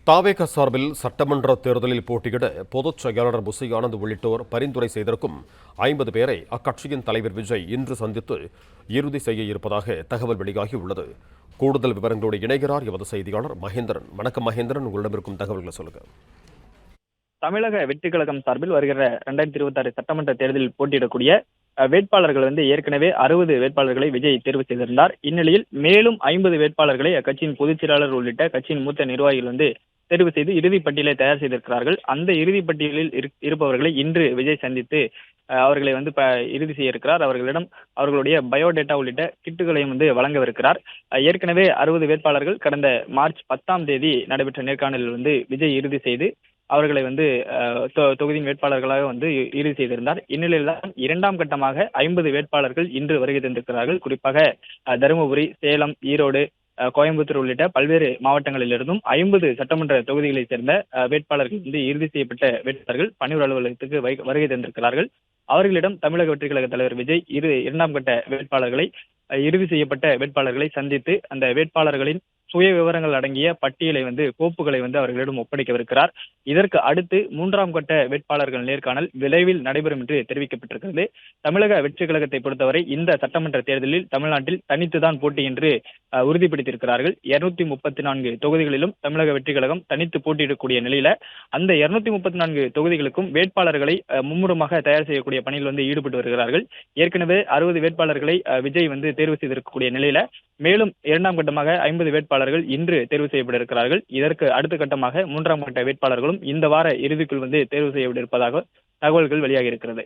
தாவேக சார்பில் சட்டமன்ற தேர்தலில் போட்டியிட பொதுச் செயலாளர் புசி ஆனந்த் உள்ளிட்டோர் பரிந்துரை செய்திருக்கும் 50 பேரை அக்கட்சியின் தலைவர் விஜய் இன்று சந்தித்து இறுதி செய்ய இருப்பதாக தகவல் வெளியாகியுள்ளது. கூடுதல் விவரங்களோடு இணைகிறார் எமது செய்தியாளர் மகேந்திரன். வணக்கம் மகேந்திரன், உங்களிடம் இருக்கும் தகவல்களை சொல்லுங்க. தமிழக வெற்றிக் கழகம் சார்பில் வருகிற 2026 சட்டமன்ற தேர்தலில் போட்டியிடக்கூடிய வேட்பாளர்கள் ஏற்கனவே 60 வேட்பாளர்களை விஜய் தேர்வு செய்திருந்தார். இந்நிலையில் மேலும் 50 வேட்பாளர்களை அக்கட்சியின் பொதுச் செயலாளர் உள்ளிட்ட கட்சியின் மூத்த நிர்வாகிகள் தேர்வு செய்து இறுதிப் பட்டியலை தயார் செய்திருக்கிறார்கள். அந்த இறுதிப் பட்டியலில் இருப்பவர்களை இன்று விஜய் சந்தித்து அவர்களை இறுதி செய்ய இருக்கிறார். அவர்களிடம் அவர்களுடைய பயோடேட்டா உள்ளிட்ட கிட்டுகளையும் வழங்கவிருக்கிறார். ஏற்கனவே 60 வேட்பாளர்கள் கடந்த மார்ச் 10ஆம் தேதி நடைபெற்ற நேர்காணலில் விஜய் இறுதி செய்து அவர்களை தொகுதியின் வேட்பாளர்களாக இறுதி செய்திருந்தார். இந்நிலையில் தான் இரண்டாம் கட்டமாக 50 வேட்பாளர்கள் இன்று வருகை தந்திருக்கிறார்கள். குறிப்பாக தருமபுரி, சேலம், ஈரோடு, கோயம்புத்தூர் உள்ளிட்ட பல்வேறு மாவட்டங்களிலிருந்தும் 50 சட்டமன்ற தொகுதிகளைச் சேர்ந்த வேட்பாளர்கள் இறுதி செய்யப்பட்ட வேட்பாளர்கள் பணியூர் அலுவலகத்துக்கு வருகை தந்திருக்கிறார்கள். அவர்களிடம் தமிழக வெற்றிக் கழக தலைவர் விஜய் இரண்டாம் கட்ட வேட்பாளர்களை இறுதி செய்யப்பட்ட வேட்பாளர்களை சந்தித்து அந்த வேட்பாளர்களின் சுய விவரங்கள் அடங்கிய பட்டியலை கோப்புகளை அவர்களிடம் ஒப்படைக்கவிருக்கிறார். இதற்கு அடுத்து 3ஆம் கட்ட வேட்பாளர்கள் நேர்காணல் விரைவில் நடைபெறும் என்று தெரிவிக்கப்பட்டிருக்கிறது. தமிழக வெற்றிக் கழகத்தை பொறுத்தவரை இந்த சட்டமன்ற தேர்தலில் தமிழ்நாட்டில் தனித்துதான் போட்டி என்று உறுதிப்படுத்தியிருக்கிறார்கள். 234 தொகுதிகளிலும் தமிழக வெற்றிக் கழகம் தனித்து போட்டியிடக்கூடிய நிலையில அந்த 234 தொகுதிகளுக்கும் வேட்பாளர்களை மும்முரமாக தயார் செய்யக்கூடிய பணியில் ஈடுபட்டு வருகிறார்கள். ஏற்கனவே 60 வேட்பாளர்களை விஜய் தேர்வு செய்திருக்கக்கூடிய நிலையில மேலும் இரண்டாம் கட்டமாக 50 வேட்பாளர்கள் இன்று தேர்வு செய்யப்பட இருக்கிறார்கள். இதற்கு அடுத்த கட்டமாக 3ஆம் கட்ட வேட்பாளர்களும் இந்த வார இறுதிக்குள் தேர்வு செய்யப்பட இருப்பதாக தகவல்கள் வெளியாகி இருக்கிறது.